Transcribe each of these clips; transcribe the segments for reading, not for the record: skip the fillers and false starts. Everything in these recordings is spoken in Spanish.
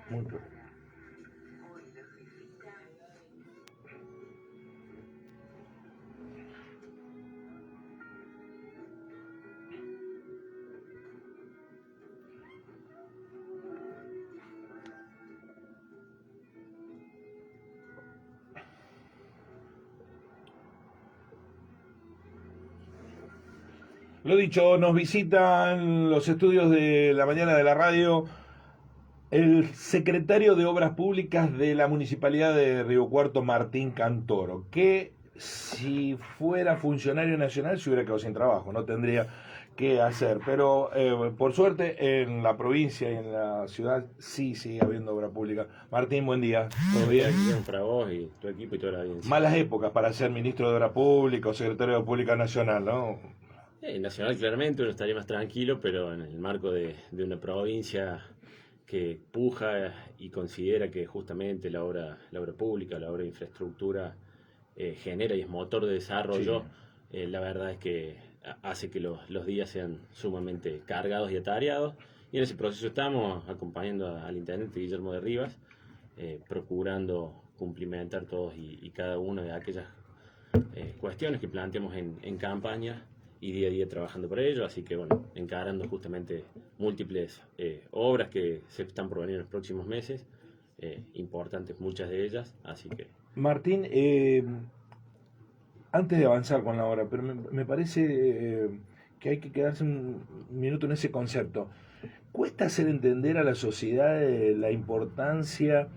Muy pro- Lo dicho, nos visitan los estudios de la mañana de la radio el secretario de Obras Públicas de la Municipalidad de Río Cuarto, Martín Cantoro, que si fuera funcionario nacional se hubiera quedado sin trabajo, no tendría que hacer. Pero por suerte en la provincia y en la ciudad sí sigue habiendo obra pública. Martín, buen día. ¿Todo Buen día, bien? Guillermo, para vos y tu equipo y toda la audiencia. Malas épocas para ser ministro de Obra Pública o secretario de Pública Nacional, ¿no? Nacional claramente uno estaría más tranquilo, pero en el marco de una provincia que puja y considera que justamente la obra pública, la obra de infraestructura genera y es motor de Sí. desarrollo, la verdad es que hace que los días sean sumamente cargados y atareados. Y en ese proceso estamos acompañando al intendente Guillermo de Rivas, procurando cumplimentar todos y cada una de aquellas cuestiones que planteamos en campaña y día a día trabajando por ello, así que bueno, encarando justamente múltiples obras que se están por venir en los próximos meses, importantes muchas de ellas, así que Martín, antes de avanzar con la obra, pero me parece que hay que quedarse un minuto en ese concepto. ¿Cuesta hacer entender a la sociedad la importancia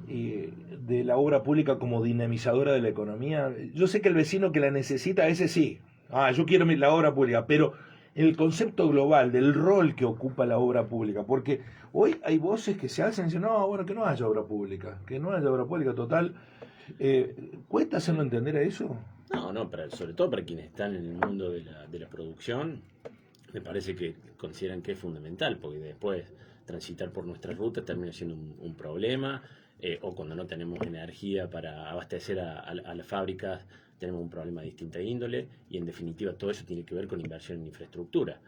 de la obra pública como dinamizadora de la economía? Yo sé que el vecino que la necesita, ese sí. Ah, yo quiero la obra pública, pero el concepto global del rol que ocupa la obra pública, porque hoy hay voces que se alzan y dicen, no, bueno, que no haya obra pública, que no haya obra pública total. ¿Cuesta hacerlo entender a eso? no, sobre todo para quienes están en el mundo de la producción, me parece que consideran que es fundamental, porque después transitar por nuestra ruta termina siendo un problema, o cuando no tenemos energía para abastecer a las fábricas, tenemos un problema de distinta índole, y en definitiva todo eso tiene que ver con inversión en infraestructura.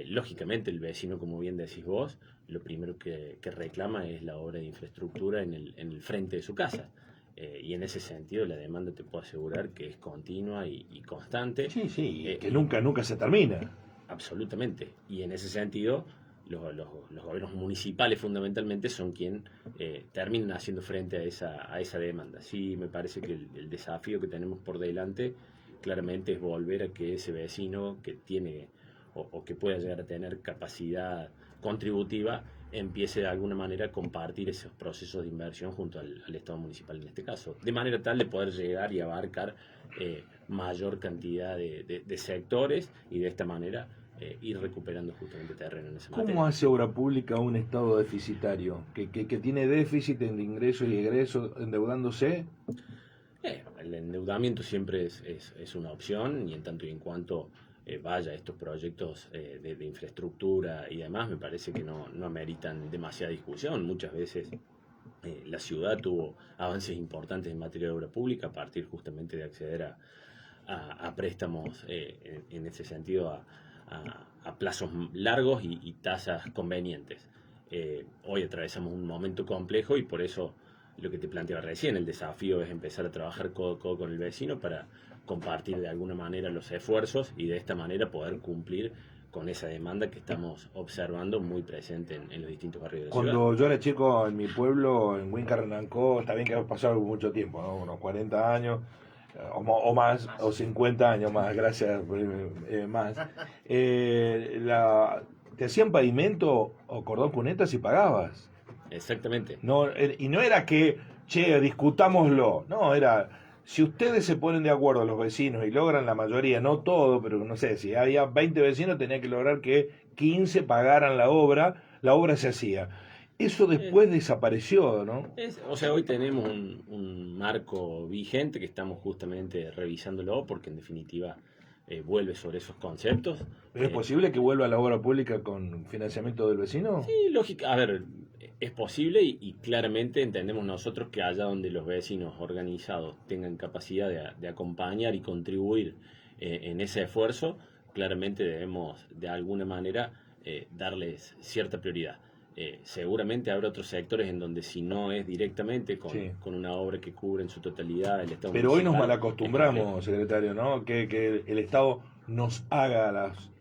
Lógicamente el vecino, como bien decís vos, lo primero que reclama es la obra de infraestructura en el frente de su casa. Y en ese sentido la demanda te puedo asegurar que es continua y constante. Sí, sí, que Y nunca se termina. absolutamente. Y en ese sentido, los gobiernos municipales fundamentalmente son quienes terminan haciendo frente a esa demanda. Sí, me parece que el desafío que tenemos por delante claramente es volver a que ese vecino que tiene o que pueda llegar a tener capacidad contributiva empiece de alguna manera a compartir esos procesos de inversión junto al Estado municipal en este caso, de manera tal de poder llegar y abarcar mayor cantidad de sectores y de esta manera ir recuperando justamente terreno en esa ¿Cómo materia. hace obra pública un Estado deficitario? Que tiene déficit en ingresos y egresos endeudándose. El endeudamiento siempre es una opción y en tanto y en cuanto vaya estos proyectos de infraestructura y demás, me parece que no ameritan demasiada discusión. Muchas veces la ciudad tuvo avances importantes en materia de obra pública a partir justamente de acceder a préstamos en ese sentido a plazos largos y tasas convenientes. Hoy atravesamos un momento complejo y por eso lo que te planteaba recién, el desafío es empezar a trabajar codo a codo con el vecino para compartir de alguna manera los esfuerzos y de esta manera poder cumplir con esa demanda que estamos observando muy presente en los distintos barrios de la ciudad. Cuando yo era chico en mi pueblo, en Huincarnancó, está bien que ha pasado mucho tiempo, ¿no? Unos 40 años, o más, o 50 años más, gracias, más. Te hacían pavimento o cordón cuneta si pagabas. Exactamente. No, y no era que, che, discutámoslo. No, era, si ustedes se ponen de acuerdo los vecinos y logran la mayoría, no todo, pero no sé, si había 20 vecinos tenía que lograr que 15 pagaran la obra se hacía. Eso Eh, después desapareció, ¿no? o sea, hoy tenemos un marco vigente que estamos justamente revisándolo porque en definitiva vuelve sobre esos conceptos. ¿Es posible que vuelva la obra pública con financiamiento del vecino? Sí, lógica, a ver, es posible y claramente entendemos nosotros que allá donde los vecinos organizados tengan capacidad de acompañar y contribuir en ese esfuerzo, claramente debemos de alguna manera darles cierta prioridad. seguramente habrá otros sectores en donde si no es directamente Sí. con una obra que cubre en su totalidad el Estado Pero hoy nos municipal, es complejo. malacostumbramos, secretario, ¿no? Que el Estado nos haga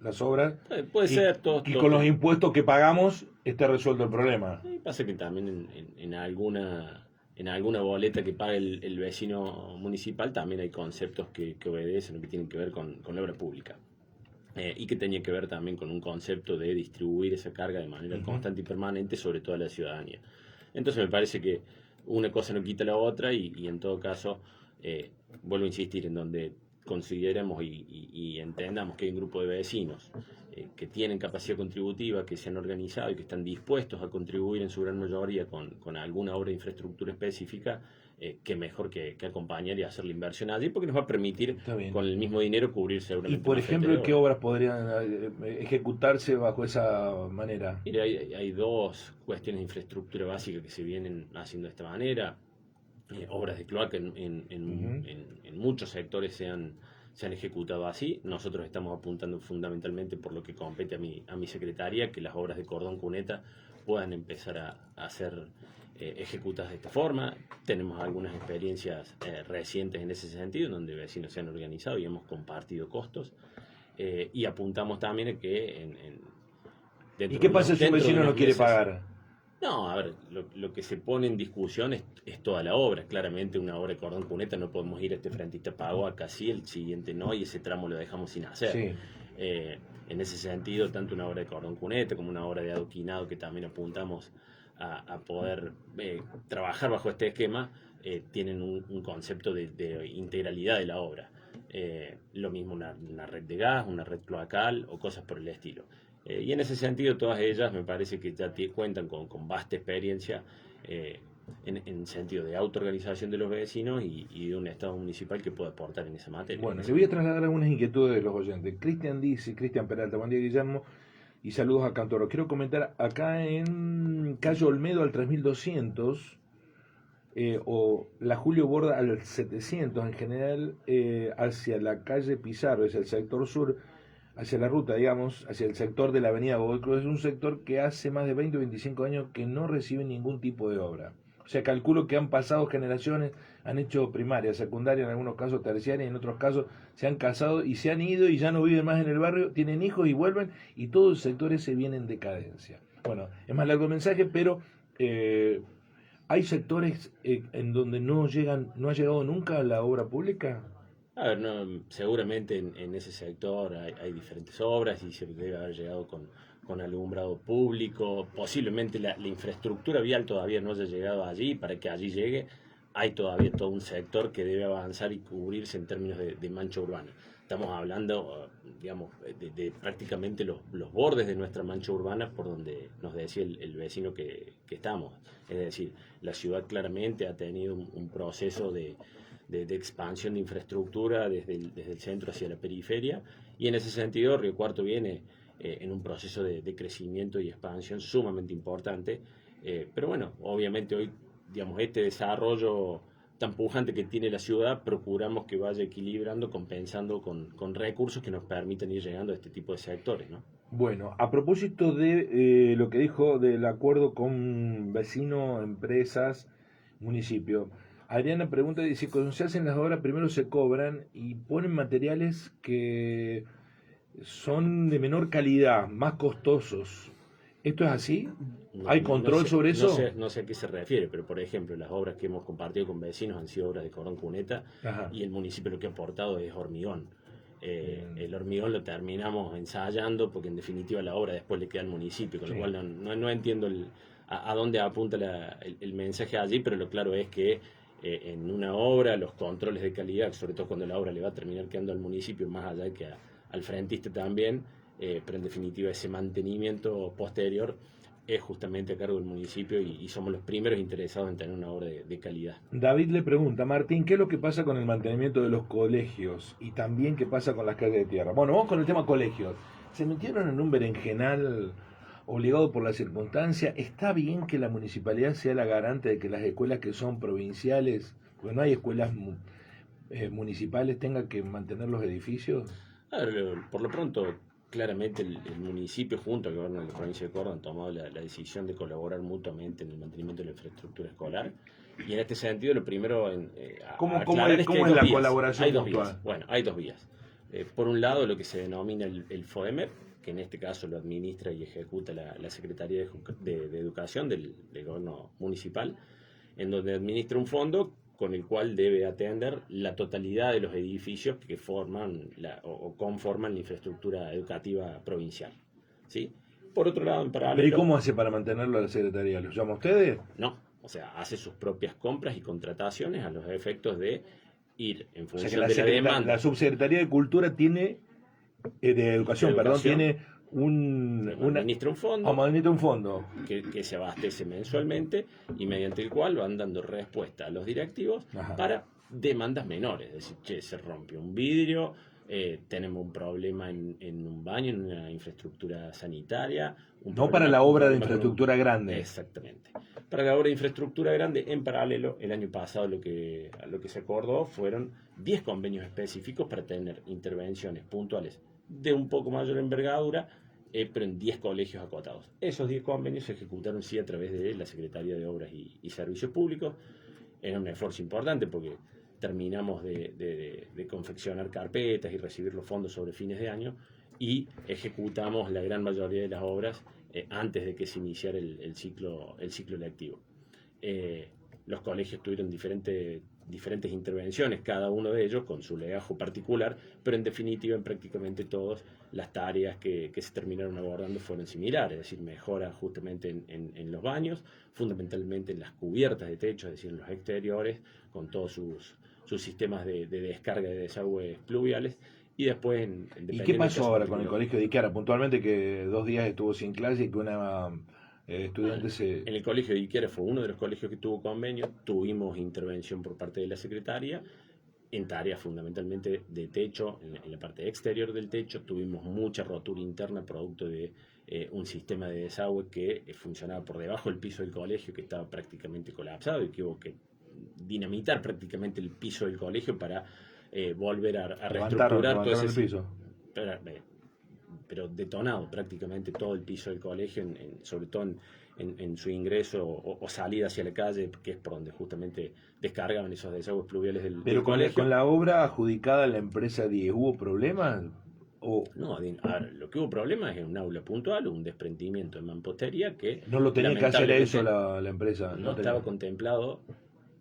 las obras Puede y, ser, y con los impuestos que pagamos esté resuelto el problema. pasa que también en alguna boleta que paga el vecino municipal también hay conceptos que obedecen o que tienen que ver con la obra pública. Y que tenía que ver también con un concepto de distribuir esa carga de manera constante y permanente sobre toda la ciudadanía. Entonces me parece que una cosa no quita la otra y en todo caso, vuelvo a insistir, en donde consideremos y entendamos que hay un grupo de vecinos que tienen capacidad contributiva, que se han organizado y que están dispuestos a contribuir en su gran mayoría con alguna obra de infraestructura específica, que mejor que acompañar y hacer la inversión allí, porque nos va a permitir con el mismo dinero cubrir Y seguramente por una feta ejemplo, de ¿qué obra. obras podrían ejecutarse bajo esa manera? Mire, hay dos cuestiones de infraestructura básica que se vienen haciendo de esta manera. Obras de cloaca Ujú. en muchos sectores se han ejecutado así. Nosotros estamos apuntando fundamentalmente por lo que compete a mi secretaría, que las obras de cordón cuneta puedan empezar a ser ejecutadas de esta forma. Tenemos algunas experiencias recientes en ese sentido, donde vecinos se han organizado y hemos compartido costos. Y apuntamos también a que ¿Y qué pasa si un dentro de vecino no unos quiere meses. pagar? No, a ver, lo que se pone en discusión es toda la obra. Claramente una obra de cordón cuneta no podemos ir a este frentista pago, acá sí, el siguiente no, y ese tramo lo dejamos sin hacer. Sí. En ese sentido, tanto una obra de cordón cuneta como una obra de adoquinado, que también apuntamos a poder trabajar bajo este esquema, tienen un concepto de integralidad de la obra. Lo mismo una red de gas, una red cloacal o cosas por el estilo. Y en ese sentido, todas ellas me parece que ya cuentan con vasta experiencia en sentido de autoorganización de los vecinos y de un Estado municipal que pueda aportar en esa materia. Bueno, le voy a trasladar algunas inquietudes de los oyentes. Cristian Peralta, buen día Guillermo, y saludos a Cantoro. Quiero comentar acá en calle Olmedo al 3200, o la Julio Borda al 700 en general, hacia la calle Pizarro, es el sector sur, hacia la ruta, digamos, hacia el sector de la avenida Godoy Cruz. Es un sector que hace más de 20 o 25 años que no recibe ningún tipo de obra. O sea, calculo que han pasado generaciones, han hecho primaria, secundaria, en algunos casos terciaria, y en otros casos se han casado y se han ido y ya no viven más en el barrio, tienen hijos y vuelven, y todo el sector ese viene en decadencia. Bueno, es más largo el mensaje, pero hay sectores en donde no ha llegado nunca la obra pública. A ver, no, seguramente en ese sector hay diferentes obras y se debe haber llegado con alumbrado público. Posiblemente la infraestructura vial todavía no haya llegado allí. Para que allí llegue, hay todavía todo un sector que debe avanzar y cubrirse en términos de mancha urbana. Estamos hablando, digamos, de prácticamente los bordes de nuestra mancha urbana por donde nos decía el vecino que estamos. Es decir, la ciudad claramente ha tenido un proceso de expansión de infraestructura desde el centro hacia la periferia, y en ese sentido Río Cuarto viene en un proceso de crecimiento y expansión sumamente importante, pero bueno, obviamente hoy, digamos, este desarrollo tan pujante que tiene la ciudad, procuramos que vaya equilibrando, compensando con recursos que nos permitan ir llegando a este tipo de sectores, ¿no? Bueno, a propósito de lo que dijo del acuerdo con vecino, empresas, municipio, Adriana pregunta, dice, cuando se hacen las obras primero se cobran y ponen materiales que son de menor calidad, más costosos. ¿Esto es así? No, ¿Hay no control sé, sobre no eso? sé, no sé a qué se refiere, pero por ejemplo, las obras que hemos compartido con vecinos han sido obras de cordón cuneta Ajá. y el municipio lo que ha aportado es hormigón. Mm, El hormigón lo terminamos ensayando porque en definitiva la obra después le queda al municipio, con lo sí. cual no entiendo a dónde apunta el mensaje allí, pero lo claro es que en una obra los controles de calidad, sobre todo cuando la obra le va a terminar quedando al municipio, más allá de que al frentista también, pero en definitiva ese mantenimiento posterior es justamente a cargo del municipio y somos los primeros interesados en tener una obra de calidad. David le pregunta, Martín, ¿qué es lo que pasa con el mantenimiento de los colegios? Y también qué pasa con las calles de tierra. Bueno, vamos con el tema colegios. Se metieron en un berenjenal obligado por la circunstancia. ¿Está bien que la municipalidad sea la garante de que las escuelas que son provinciales, porque no hay escuelas municipales, tengan que mantener los edificios? A ver, por lo pronto claramente el municipio junto al gobierno de la provincia de Córdoba han tomado la decisión de colaborar mutuamente en el mantenimiento de la infraestructura escolar. Y en este sentido, lo primero ¿Cómo aclarar es que es hay dos la vías. colaboración Hay dos mutual? vías. Bueno, hay dos vías. Por un lado, lo que se denomina el FOEMEP, que en este caso lo administra y ejecuta la Secretaría de Educación del gobierno municipal, en donde administra un fondo con el cual debe atender la totalidad de los edificios que forman o conforman la infraestructura educativa provincial. ¿Sí? Por otro lado, en paralelo... ¿Pero y cómo hace para mantenerlo a la Secretaría? ¿Los llama a ustedes? No, o sea, hace sus propias compras y contrataciones a los efectos de ir en O sea función que de la demanda. la Subsecretaría de Cultura tiene, de Educación, perdón, tiene administra un fondo, administra un fondo que se abastece mensualmente y mediante el cual van dando respuesta a los directivos. Ajá. Para demandas menores, es decir, che, se rompe un vidrio, tenemos un problema en un baño, en una infraestructura sanitaria. No para la obra de infraestructura grande. Exactamente. Para la obra de infraestructura grande, en paralelo, el año pasado lo que se acordó fueron 10 convenios específicos para tener intervenciones puntuales de un poco mayor envergadura, pero en 10 colegios acotados. Esos 10 convenios se ejecutaron sí a través de la Secretaría de Obras y Servicios Públicos. Era un esfuerzo importante porque terminamos de confeccionar carpetas y recibir los fondos sobre fines de año y ejecutamos la gran mayoría de las obras antes de que se iniciara el ciclo lectivo. Los colegios tuvieron diferentes intervenciones, cada uno de ellos con su legajo particular, pero en definitiva en prácticamente todas las tareas que se terminaron abordando fueron similares, es decir, mejora justamente en los baños, fundamentalmente en las cubiertas de techo, es decir, en los exteriores, con todos sus sistemas de descarga de desagües pluviales. Y después ¿Y qué pasó ahora con el colegio de Iquiara? Puntualmente que 2 días estuvo sin clase y que una estudiante En el colegio de Iquiara fue uno de los colegios que tuvo convenio, tuvimos intervención por parte de la secretaria en tareas fundamentalmente de techo, en la parte exterior del techo, tuvimos mucha rotura interna producto de un sistema de desagüe que funcionaba por debajo del piso del colegio, que estaba prácticamente colapsado y que hubo que dinamitar prácticamente el piso del colegio para volver a reestructurar todo ese piso. Pero detonado prácticamente todo el piso del colegio, sobre todo en su ingreso o salida hacia la calle, que es por donde justamente descargaban esos desagües pluviales del colegio. Pero con la obra adjudicada a la empresa 10, ¿hubo problemas? No, a ver, lo que hubo problemas es un aula puntual, un desprendimiento de mampostería que... No lo tenía que hacer eso la empresa. No estaba contemplado,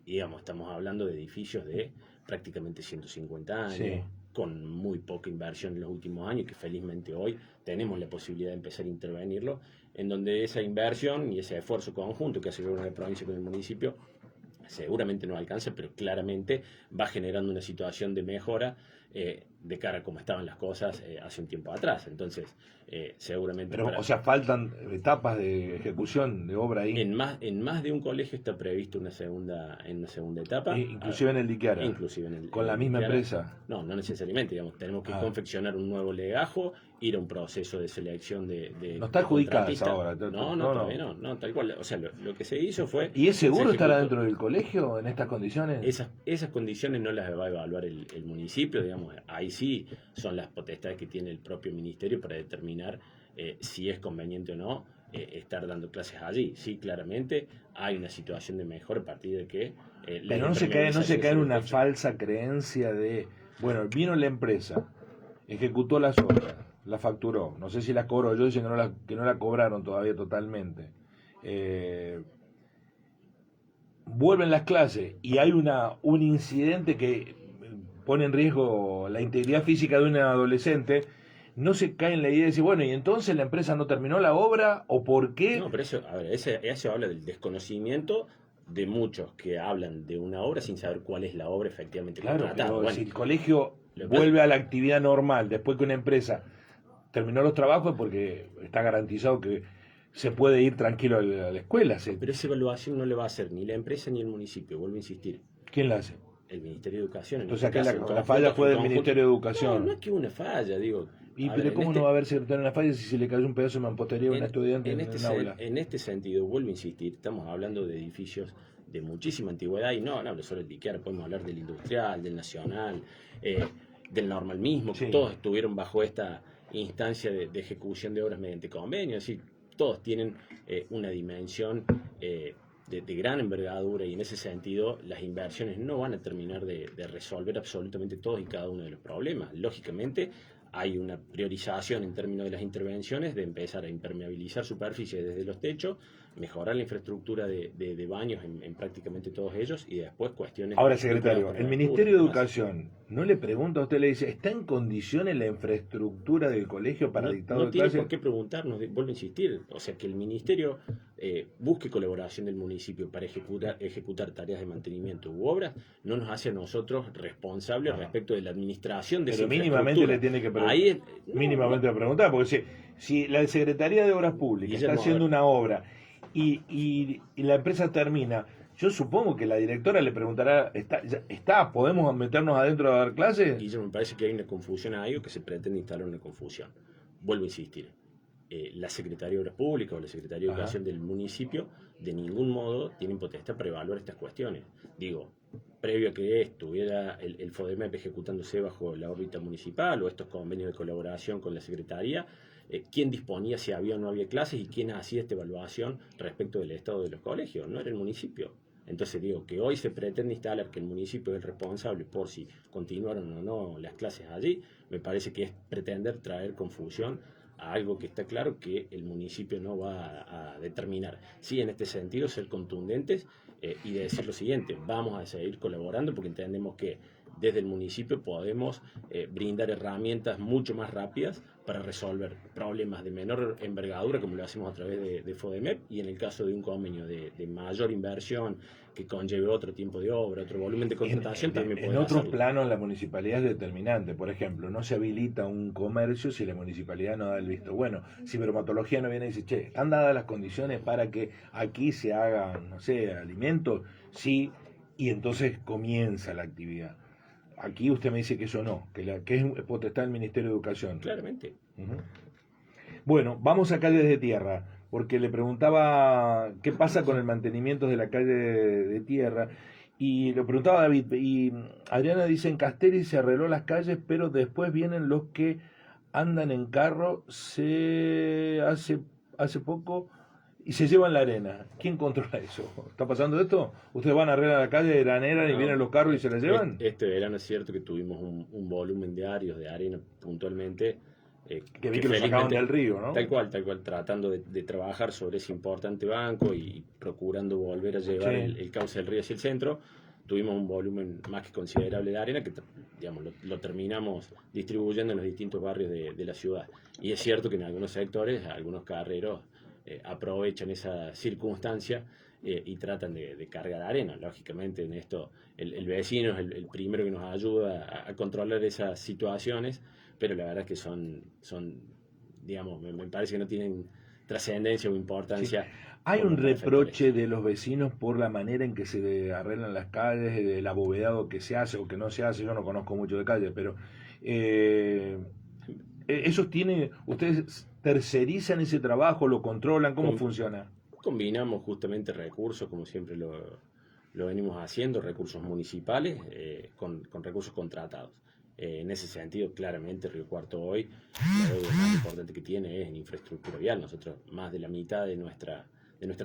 digamos, estamos hablando de edificios de prácticamente 150 años, sí, con muy poca inversión en los últimos años, que felizmente hoy tenemos la posibilidad de empezar a intervenirlo, en donde esa inversión y ese esfuerzo conjunto que hace la provincia con el municipio seguramente no alcanza, pero claramente va generando una situación de mejora de cara a cómo estaban las cosas hace un tiempo atrás. Entonces, seguramente... Pero, o sea, faltan etapas de ejecución de obra ahí. En más de un colegio está previsto una segunda etapa. Inclusive en el Iquiara. Inclusive ¿Con la misma empresa? No necesariamente, digamos, tenemos que confeccionar un nuevo legajo, ir a un proceso de selección de no está adjudicada esa obra. No, tal cual. O sea, lo que se hizo fue... ¿Y es seguro estar adentro del colegio en estas condiciones? Esas condiciones no las va a evaluar el municipio, digamos, ahí sí son las potestades que tiene el propio ministerio para determinar si es conveniente o no estar dando clases allí. Sí, claramente hay una situación de mejor a partir de que... Pero no se cae en una falsa creencia de, bueno, vino la empresa, ejecutó las obras, la facturó, no sé si la cobró, yo dicen que no la cobraron todavía totalmente. Vuelven las clases y hay un incidente que pone en riesgo la integridad física de un adolescente, no se cae en la idea de decir, bueno, ¿y entonces la empresa no terminó la obra? ¿O por qué? No, pero eso habla del desconocimiento de muchos que hablan de una obra sin saber cuál es la obra efectivamente contratada. Claro, pero si el colegio vuelve a la actividad normal después que una empresa terminó los trabajos, porque está garantizado que se puede ir tranquilo a la escuela. Pero esa evaluación no le va a hacer ni la empresa ni el municipio, vuelvo a insistir. ¿Quién la hace? El Ministerio de Educación. Entonces acá la falla fue del Ministerio de Educación. No es que una falla, digo. Pero ¿cómo no va a haber una falla si se le cayó un pedazo de mampostería a un estudiante en un aula? En este sentido, vuelvo a insistir, estamos hablando de edificios de muchísima antigüedad y no hablo solo del Iquiara, podemos hablar del Industrial, del Nacional, del Normal mismo, sí, que todos estuvieron bajo esta instancia de ejecución de obras mediante convenio, es decir, todos tienen una dimensión de gran envergadura y en ese sentido las inversiones no van a terminar de resolver absolutamente todos y cada uno de los problemas. Lógicamente hay una priorización en términos de las intervenciones de empezar a impermeabilizar superficies desde los techos, mejorar la infraestructura de baños en prácticamente todos ellos y después cuestiones... Ahora, secretario, el Ministerio de Educación no le pregunta a usted, le dice, ¿está en condiciones la infraestructura del colegio para dictado no de tiene clases? por qué preguntarnos, vuelvo a insistir, o sea, que el Ministerio busque colaboración del municipio para ejecutar tareas de mantenimiento u obras, no nos hace a nosotros responsables respecto de la administración de esa Pero mínimamente le tiene que mínimamente le preguntar, porque si la Secretaría de Obras Públicas está haciendo una obra y la empresa termina, yo supongo que la directora le preguntará, ¿podemos meternos adentro a dar clases? Guillermo, me parece que hay una confusión ahí o que se pretende instalar una confusión. Vuelvo a insistir, la Secretaría de Obras Públicas o la Secretaría de Educación del municipio de ningún modo tienen potestad para evaluar estas cuestiones. Digo, previo a que estuviera el FODEMEP ejecutándose bajo la órbita municipal o estos convenios de colaboración con la Secretaría, quién disponía si había o no había clases y quién hacía esta evaluación respecto del estado de los colegios, no era el municipio. Entonces digo que hoy se pretende instalar que el municipio es el responsable por si continuaron o no las clases allí, me parece que es pretender traer confusión a algo que está claro que el municipio no va a determinar. Sí, en este sentido, ser contundentes y decir lo siguiente, vamos a seguir colaborando porque entendemos que desde el municipio podemos brindar herramientas mucho más rápidas para resolver problemas de menor envergadura, como lo hacemos a través de FODEMEP, y en el caso de un convenio de mayor inversión que conlleve otro tiempo de obra, otro volumen de contratación, también en otros planos la municipalidad es determinante. Por ejemplo, no se habilita un comercio si la municipalidad no da el visto bueno. Si bromatología no viene y dice, che, ¿están dadas las condiciones para que aquí se hagan, no sé, alimentos? Sí, y entonces comienza la actividad. Aquí usted me dice que eso no, que es potestad del Ministerio de Educación. Claramente. Bueno, vamos a calles de tierra, porque le preguntaba qué pasa con el mantenimiento de la calle de tierra, y le preguntaba a David, y Adriana dice, en Castelli se arregló las calles, pero después vienen los que andan en carro, hace poco, y se llevan la arena. ¿Quién controla eso? ¿Está pasando esto? ¿Ustedes van a arreglar la calle de granera y vienen los carros y se la llevan? Este verano es cierto que tuvimos un volumen diario de arena puntualmente. Que vi que lo sacaban del río, ¿no? Tal cual, tratando de trabajar sobre ese importante banco y procurando volver a llevar el cauce del río hacia el centro. Tuvimos un volumen más que considerable de arena que, digamos, lo terminamos distribuyendo en los distintos barrios de la ciudad. Y es cierto que en algunos sectores, algunos carreros aprovechan esa circunstancia y tratan de cargar arena. Lógicamente en esto el vecino es el primero que nos ayuda a controlar esas situaciones, pero la verdad es que son digamos, me parece que no tienen trascendencia o importancia. Sí. Hay un reproche de los vecinos por la manera en que se arreglan las calles, del abovedado que se hace o que no se hace. Yo no conozco mucho de calles, pero ustedes tercerizan ese trabajo, lo controlan, ¿cómo funciona? Combinamos justamente recursos, como siempre lo venimos haciendo, recursos municipales con recursos contratados. En ese sentido, claramente Río Cuarto hoy, la deuda más importante que tiene es en infraestructura vial. Nosotros, más de la mitad de nuestra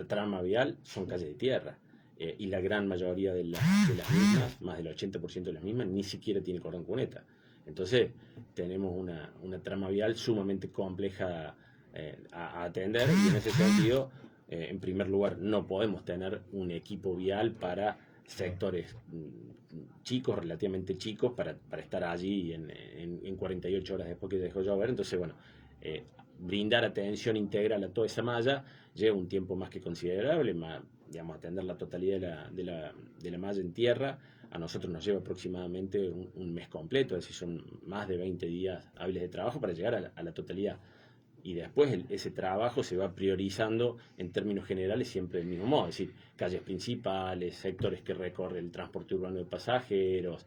trama vial son calles de tierra. Y la gran mayoría de las mismas, más del 80% de las mismas, ni siquiera tiene cordón cuneta. Entonces, tenemos una trama vial sumamente compleja a atender y en ese sentido, en primer lugar, no podemos tener un equipo vial para sectores chicos, relativamente chicos, para estar allí en 48 horas después que dejó llover. Entonces, bueno, brindar atención integral a toda esa malla lleva un tiempo más que considerable, digamos, atender la totalidad de la malla en tierra. A nosotros nos lleva aproximadamente un mes completo, es decir, son más de 20 días hábiles de trabajo para llegar a la totalidad. Y después ese trabajo se va priorizando en términos generales siempre del mismo modo, es decir, calles principales, sectores que recorre el transporte urbano de pasajeros,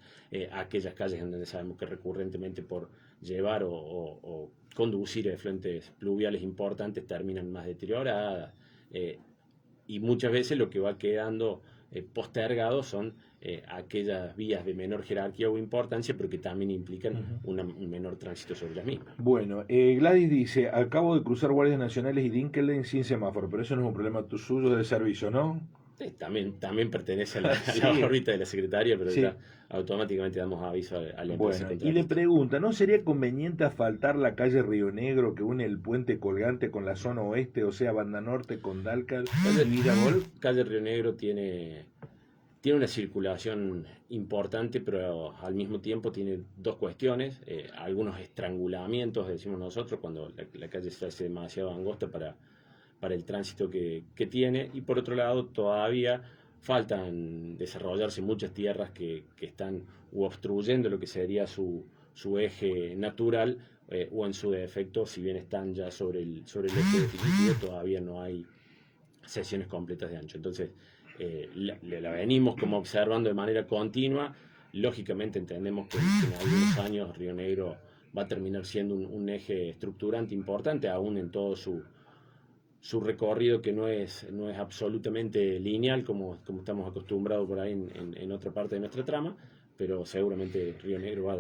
aquellas calles en donde sabemos que recurrentemente por llevar o conducir efluentes pluviales importantes terminan más deterioradas. Y muchas veces lo que va quedando postergado son aquellas vías de menor jerarquía o importancia, pero que también implican un menor tránsito sobre las mismas. Bueno, Gladys dice, acabo de cruzar guardias nacionales y Dinkelane sin semáforo, pero eso no es un problema suyo de servicio, ¿no? También pertenece a la Sí. órbita de la secretaria, pero Sí. ya automáticamente damos aviso a la empresa Bueno, y le contratista. pregunta, ¿no sería conveniente asfaltar la calle Río Negro que une el puente colgante con la zona oeste, o sea, Banda Norte con Dalcal y Viragol? Calle Río Negro tiene una circulación importante, pero al mismo tiempo tiene dos cuestiones, algunos estrangulamientos, decimos nosotros, cuando la calle se hace demasiado angosta para el tránsito que tiene, y por otro lado todavía faltan desarrollarse muchas tierras que están obstruyendo lo que sería su eje natural, o en su defecto, si bien están ya sobre el eje definitivo, todavía no hay sesiones completas de ancho. Entonces, la venimos como observando de manera continua. Lógicamente entendemos que en algunos años Río Negro va a terminar siendo un eje estructurante importante, aún en todo su recorrido, que no es absolutamente lineal como estamos acostumbrados por ahí en otra parte de nuestra trama, pero seguramente Río Negro va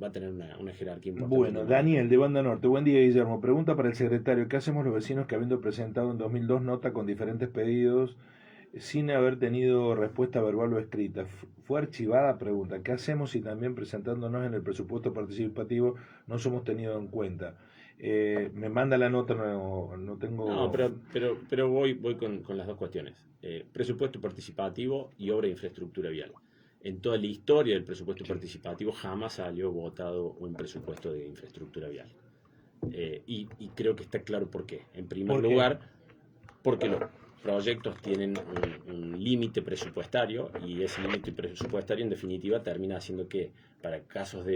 a tener una jerarquía importante. Bueno, Daniel de Banda Norte, buen día Guillermo, pregunta para el secretario, ¿qué hacemos los vecinos que habiendo presentado en 2002 nota con diferentes pedidos sin haber tenido respuesta verbal o escrita? ¿Fue archivada? Pregunta, ¿qué hacemos si también presentándonos en el presupuesto participativo no somos tenidos en cuenta? Me manda la nota, no tengo... No, pero voy con las dos cuestiones. Presupuesto participativo y obra de infraestructura vial. En toda la historia del presupuesto participativo jamás salió votado un presupuesto de infraestructura vial. Y creo que está claro por qué. En primer lugar, porque los proyectos tienen un límite presupuestario, y ese límite presupuestario en definitiva termina haciendo que para casos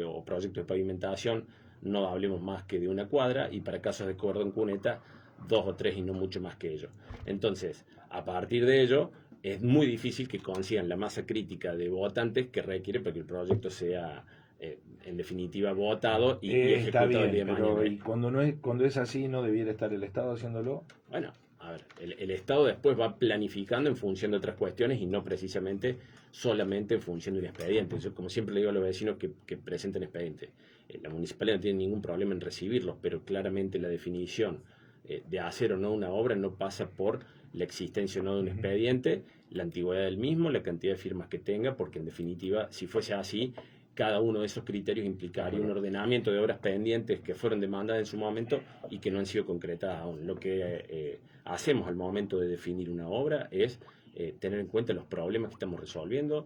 o proyectos de pavimentación no hablemos más que de una cuadra, y para casos de cordón cuneta 2 o 3 y no mucho más que ello. Entonces, a partir de ello, es muy difícil que consigan la masa crítica de votantes que requiere para que el proyecto sea en definitiva votado y está ejecutado bien, el día de pero mañana. ¿y cuando es así no debiera estar el Estado haciéndolo? Bueno, a ver, el Estado después va planificando en función de otras cuestiones y no precisamente solamente en función de un expediente. Yo, como siempre le digo a los vecinos que presenten expedientes, la municipalidad no tiene ningún problema en recibirlos, pero claramente la definición de hacer o no una obra no pasa por la existencia o no de un expediente, la antigüedad del mismo, la cantidad de firmas que tenga, porque en definitiva, si fuese así, cada uno de esos criterios implicaría un ordenamiento de obras pendientes que fueron demandadas en su momento y que no han sido concretadas aún. Lo que hacemos al momento de definir una obra es tener en cuenta los problemas que estamos resolviendo,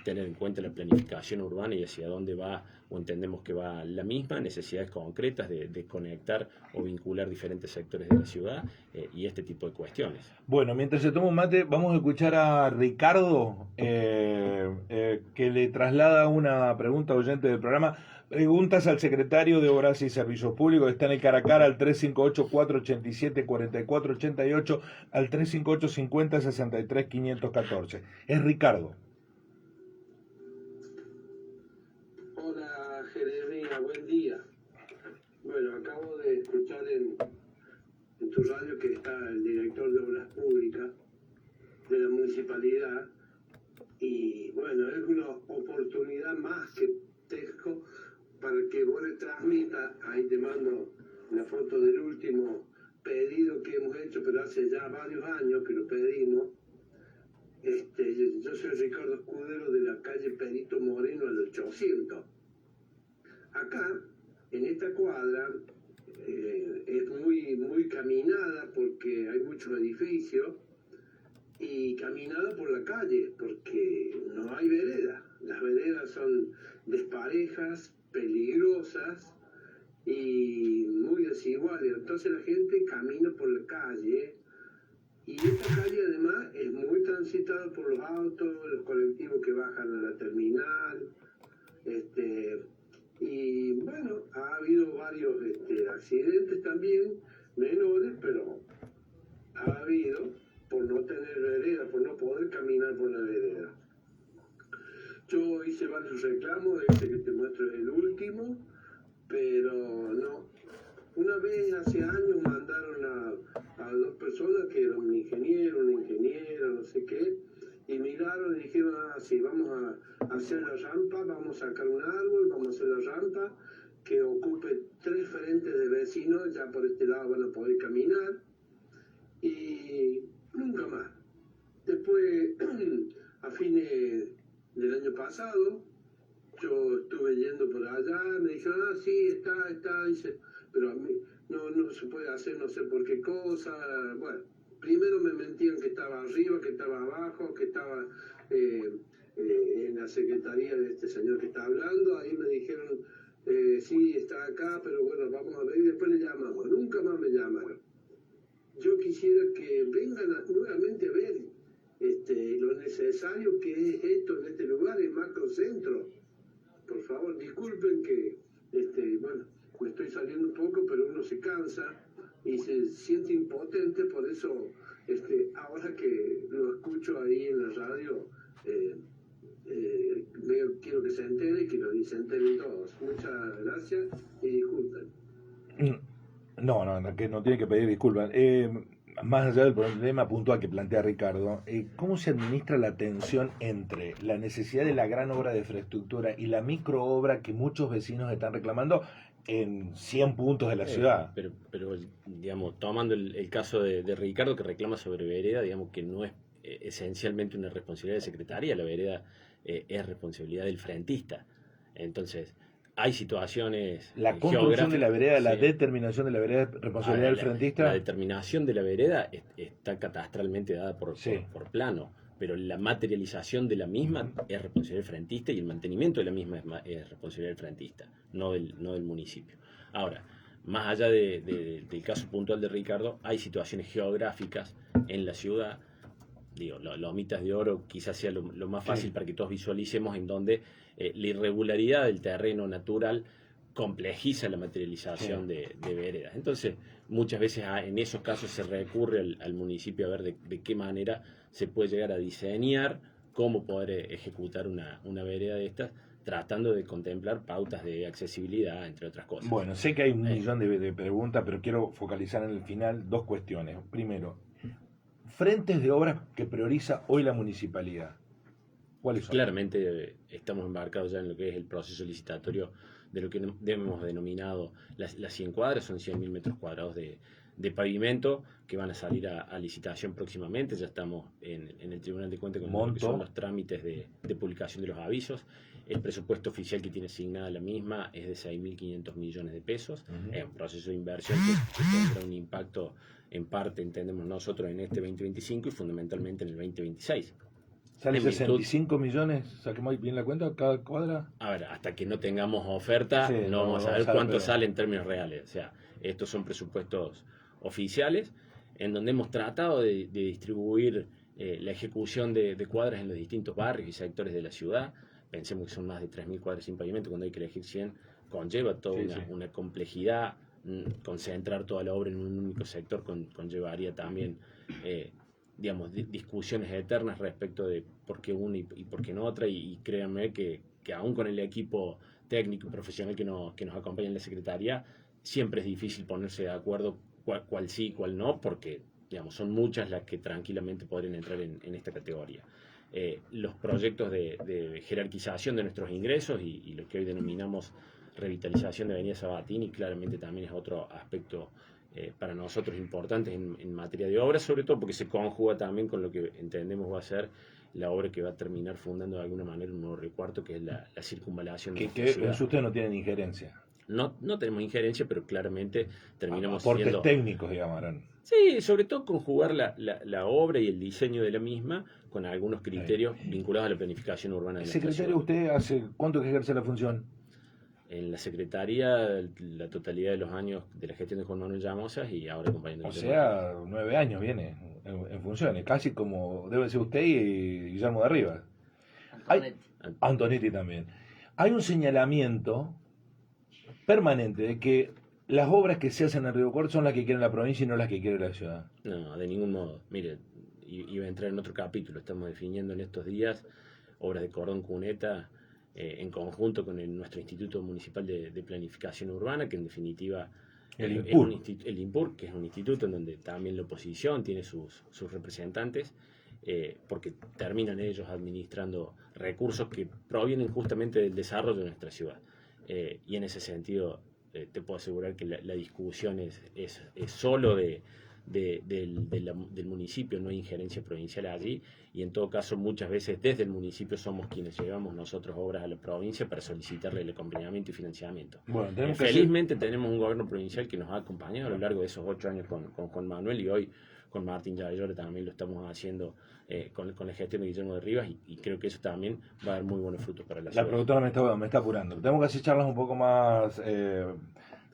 tener en cuenta la planificación urbana y hacia dónde va o entendemos que va la misma, necesidades concretas de conectar o vincular diferentes sectores de la ciudad, y este tipo de cuestiones. Bueno, mientras se toma un mate, vamos a escuchar a Ricardo, que le traslada una pregunta oyente del programa. Preguntas al secretario de Obras y Servicios Públicos, está en el cara a cara al 358-487-4488, al 358-50-63-514. Es Ricardo. Hola Jeremia, buen día. Bueno, acabo de escuchar en tu radio que está el director de Obras Públicas de la municipalidad, y bueno, es una oportunidad más que tengo para que vos le transmitas. Ahí te mando la foto del último pedido que hemos hecho, pero hace ya varios años que lo pedimos. Yo soy Ricardo Escudero, de la calle Perito Moreno al 800. Acá, en esta cuadra, es muy caminada porque hay muchos edificios, y caminada por la calle porque no hay vereda. Las veredas son desparejas, peligrosas y muy desiguales. Entonces la gente camina por la calle, y esta calle además es muy transitada por los autos, los colectivos que bajan a la terminal. Y bueno, ha habido varios accidentes también, menores, pero ha habido, por no tener vereda, por no poder caminar por la vereda. Yo hice varios reclamos, este que te muestro es el último, pero no. Una vez hace años mandaron a dos personas que eran un ingeniero, una ingeniera, no sé qué, y me así, vamos a hacer la rampa, vamos a sacar un árbol, vamos a hacer la rampa que ocupe 3 frentes de vecinos, ya por este lado van a poder caminar, y nunca más. Después, a fines del año pasado, yo estuve yendo por allá, me dijeron, sí, está, dice, pero a mí no se puede hacer no sé por qué cosa. Bueno, primero me mentían que estaba arriba, que estaba abajo, que estaba en la secretaría de este señor que está hablando. Ahí me dijeron, sí, está acá, pero bueno, vamos a ver, y después le llamamos. Nunca más me llamaron. Yo quisiera que vengan nuevamente a ver lo necesario que es esto en este lugar, el macrocentro. Por favor, disculpen que, bueno, me estoy saliendo un poco, pero uno se cansa y se siente impotente, por eso, ahora que lo escucho ahí en la radio, quiero que se entere y que se enteren todos. Muchas gracias y disculpen. No, que no tiene que pedir disculpas. Más allá del problema puntual que plantea Ricardo, ¿cómo se administra la tensión entre la necesidad de la gran obra de infraestructura y la microobra que muchos vecinos están reclamando en 100 puntos de la ciudad? Pero digamos, tomando el caso de Ricardo, que reclama sobre vereda, digamos que no es esencialmente una responsabilidad de secretaría, la vereda es responsabilidad del frentista. Entonces, hay situaciones la construcción de la vereda, sí, la determinación de la vereda es responsabilidad del frentista. La determinación de la vereda está catastralmente dada por plano, pero la materialización de la misma es responsabilidad del frentista y el mantenimiento de la misma es responsabilidad del frentista, no del municipio. Ahora, más allá del caso puntual de Ricardo, hay situaciones geográficas en la ciudad. Digo, Lomitas de Oro quizás sea lo más fácil para que todos visualicemos, en donde la irregularidad del terreno natural complejiza la materialización de veredas. Entonces, muchas veces en esos casos se recurre al municipio a ver de qué manera se puede llegar a diseñar, cómo poder ejecutar una vereda de estas, tratando de contemplar pautas de accesibilidad, entre otras cosas. Bueno, sé que hay un millón de preguntas, pero quiero focalizar en el final 2 cuestiones. Primero, frentes de obras que prioriza hoy la municipalidad. ¿Cuáles son? Claramente estamos embarcados ya en lo que es el proceso licitatorio de lo que hemos denominado las 100 cuadras, son 100.000 metros cuadrados de pavimento que van a salir a licitación próximamente. Ya estamos en el Tribunal de Cuentas con lo que son los trámites de publicación de los avisos. El presupuesto oficial que tiene asignada la misma es de 6.500 millones de pesos. Es un proceso de inversión que tendrá un impacto en parte, entendemos nosotros, en este 2025 y fundamentalmente en el 2026. ¿Sale 65 millones? ¿Saquemos bien la cuenta cada cuadra? A ver, hasta que no tengamos oferta, no vamos a ver cuánto sale en términos reales. O sea, estos son presupuestos oficiales en donde hemos tratado de distribuir la ejecución de cuadras en los distintos barrios y sectores de la ciudad. Pensemos que son más de 3.000 cuadras sin pavimento, cuando hay que elegir 100, conlleva toda una complejidad. Concentrar toda la obra en un único sector conllevaría también discusiones eternas respecto de por qué una y por qué no otra, y créanme que aún con el equipo técnico y profesional que nos acompaña en la Secretaría, siempre es difícil ponerse de acuerdo cuál sí y cuál no, porque son muchas las que tranquilamente podrían entrar en esta categoría. Los proyectos de jerarquización de nuestros ingresos y lo que hoy denominamos revitalización de Avenida Sabatini claramente también es otro aspecto para nosotros importante en materia de obras, sobre todo porque se conjuga también con lo que entendemos va a ser la obra que va a terminar fundando de alguna manera un nuevo recuarto, que es la circunvalación de que en eso ustedes no tienen injerencia. No tenemos injerencia, pero claramente terminamos aportes siendo técnicos, llamarán. Sí, sobre todo conjugar la obra y el diseño de la misma con algunos criterios vinculados a la planificación urbana de la ciudad. Secretario, ¿usted hace cuánto que ejerce la función? En la Secretaría, la totalidad de los años de la gestión de Juan Manuel Llamosas, y ahora acompañando. O sea, 9 años viene en funciones, casi como debe ser usted y Guillermo de Arriba. Antonetti también. Hay un señalamiento permanente de que las obras que se hacen en Río Cuarto son las que quiere la provincia y no las que quiere la ciudad. No, de ningún modo. Mire, iba a entrar en otro capítulo. Estamos definiendo en estos días obras de cordón cuneta en conjunto con nuestro Instituto Municipal de Planificación Urbana, que en definitiva el INPUR, que es un instituto en donde también la oposición tiene sus representantes, porque terminan ellos administrando recursos que provienen justamente del desarrollo de nuestra ciudad. Y en ese sentido, te puedo asegurar que la discusión es solo del municipio, no hay injerencia provincial allí, y en todo caso muchas veces desde el municipio somos quienes llevamos nosotros obras a la provincia para solicitarle el acompañamiento y financiamiento. Bueno, felizmente tenemos un gobierno provincial que nos ha acompañado a lo largo de esos 8 años con Juan Manuel, y hoy con Martín Yayora también lo estamos haciendo con la gestión de Guillermo de Rivas, y creo que eso también va a dar muy buenos frutos para la ciudad. La productora me está apurando. Tenemos que hacer charlas un poco más,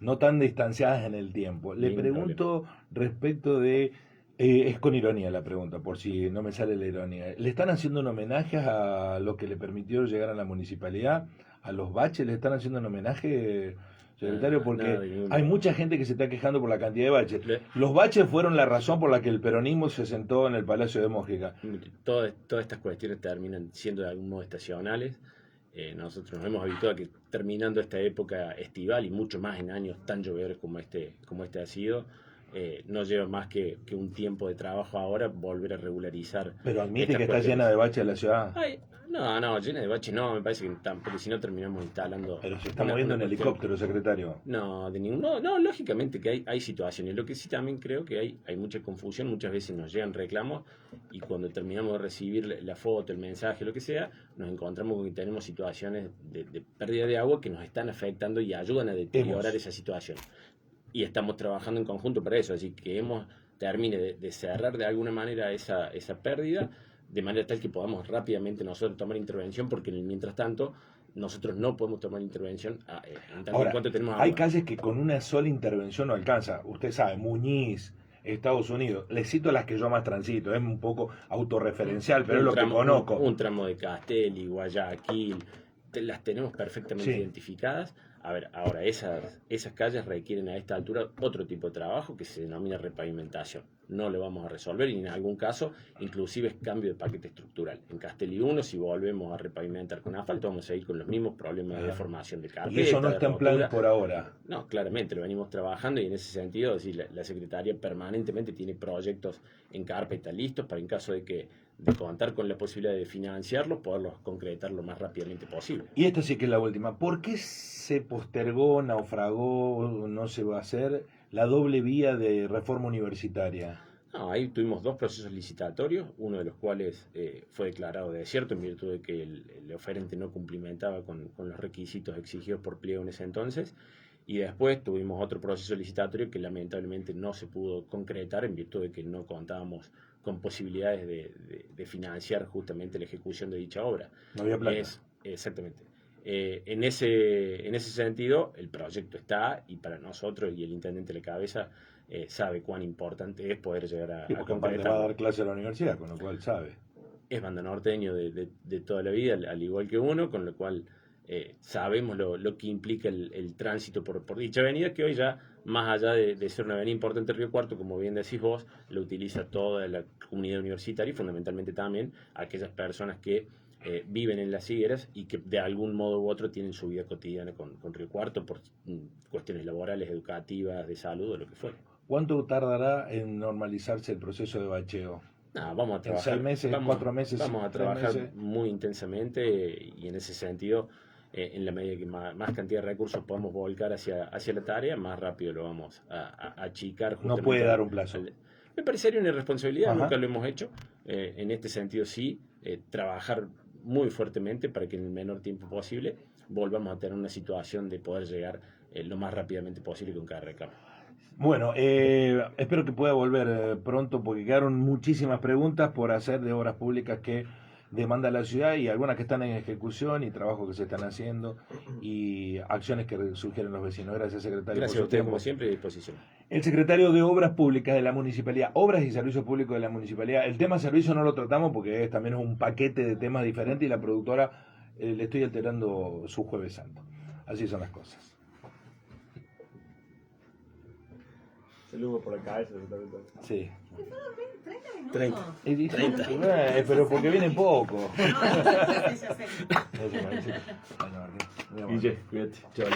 no tan distanciadas en el tiempo. Le pregunto respecto de, es con ironía la pregunta, por si no me sale la ironía. ¿Le están haciendo un homenaje a lo que le permitió llegar a la municipalidad? ¿A los baches le están haciendo un homenaje, secretario? Porque hay mucha gente que se está quejando por la cantidad de baches. Los baches fueron la razón por la que el peronismo se sentó en el Palacio de Mójica. Todas estas cuestiones terminan siendo de algún modo estacionales. Nosotros nos hemos habituado a que terminando esta época estival, y mucho más en años tan llovedores como este ha sido, no lleva más que un tiempo de trabajo ahora volver a regularizar. Pero admite que está llena de baches la ciudad. No, llena de baches no, me parece que porque si no terminamos instalando. Pero se está moviendo en helicóptero, secretario. No, lógicamente que hay situaciones. Lo que sí también creo que hay mucha confusión, muchas veces nos llegan reclamos, y cuando terminamos de recibir la foto, el mensaje, lo que sea, nos encontramos con que tenemos situaciones de pérdida de agua que nos están afectando y ayudan a deteriorar esa situación. Y estamos trabajando en conjunto para eso, así que termine de cerrar de alguna manera esa pérdida, de manera tal que podamos rápidamente nosotros tomar intervención, porque mientras tanto nosotros no podemos tomar intervención en tanto en cuanto tenemos agua. Hay calles que con una sola intervención no alcanza. Usted sabe, Muñiz, Estados Unidos. Les cito las que yo más transito, es un poco autorreferencial, pero es lo que conozco. Un tramo de Castelli, Guayaquil, las tenemos perfectamente identificadas. A ver, ahora esas calles requieren a esta altura otro tipo de trabajo que se denomina repavimentación. No lo vamos a resolver, y en algún caso inclusive es cambio de paquete estructural. En Castelli 1, si volvemos a repavimentar con asfalto, vamos a ir con los mismos problemas de deformación de carpeta. Y eso no está en planes por ahora. No, claramente lo venimos trabajando, y en ese sentido la Secretaría permanentemente tiene proyectos en carpeta listos para, en caso de contar con la posibilidad de financiarlos, poderlos concretar lo más rápidamente posible. Y esta sí que es la última. ¿Por qué se postergó, naufragó, no se va a hacer la doble vía de reforma universitaria? No, ahí tuvimos 2 procesos licitatorios, uno de los cuales fue declarado desierto en virtud de que el oferente no cumplimentaba con los requisitos exigidos por pliego en ese entonces, y después tuvimos otro proceso licitatorio que lamentablemente no se pudo concretar en virtud de que no contábamos con posibilidades de financiar justamente la ejecución de dicha obra. No había plata. Exactamente. En ese sentido, el proyecto está, y para nosotros, y el intendente de la cabeza sabe cuán importante es poder llegar a concretar. Va a dar clase a la universidad, con lo cual sabe. Es bandanorteño de toda la vida, al igual que uno, con lo cual sabemos lo que implica el tránsito por dicha avenida, que hoy ya, más allá de ser una avenida importante de Río Cuarto, como bien decís vos, lo utiliza toda la comunidad universitaria, y fundamentalmente también aquellas personas que viven en las higueras y que de algún modo u otro tienen su vida cotidiana con Río Cuarto por cuestiones laborales, educativas, de salud o lo que fuera. ¿Cuánto tardará en normalizarse el proceso de bacheo? Vamos a trabajar. ¿6 meses, 4 meses? Vamos a trabajar muy intensamente, y en ese sentido, en la medida que más cantidad de recursos podamos volcar hacia la tarea, más rápido lo vamos a achicar. No puede dar un plazo. Me parecería una irresponsabilidad, nunca lo hemos hecho. En este sentido sí, trabajar muy fuertemente para que en el menor tiempo posible volvamos a tener una situación de poder llegar lo más rápidamente posible con cada reclamo. Bueno, espero que pueda volver pronto, porque quedaron muchísimas preguntas por hacer de obras públicas que demanda la ciudad, y algunas que están en ejecución, y trabajos que se están haciendo, y acciones que sugieren los vecinos. Gracias, secretario. Gracias a usted, como siempre, a disposición. El secretario de Obras Públicas de la Municipalidad, Obras y Servicios Públicos de la Municipalidad. El tema servicio no lo tratamos porque también es un paquete de temas diferentes, y la productora le estoy alterando su Jueves Santo. Así son las cosas. Saludos por la cabeza. Sí. 30. Pero porque viene poco. No, ya sé. Eso, Maricito. Bueno, Martín, muy amable. Cuídate. Chao.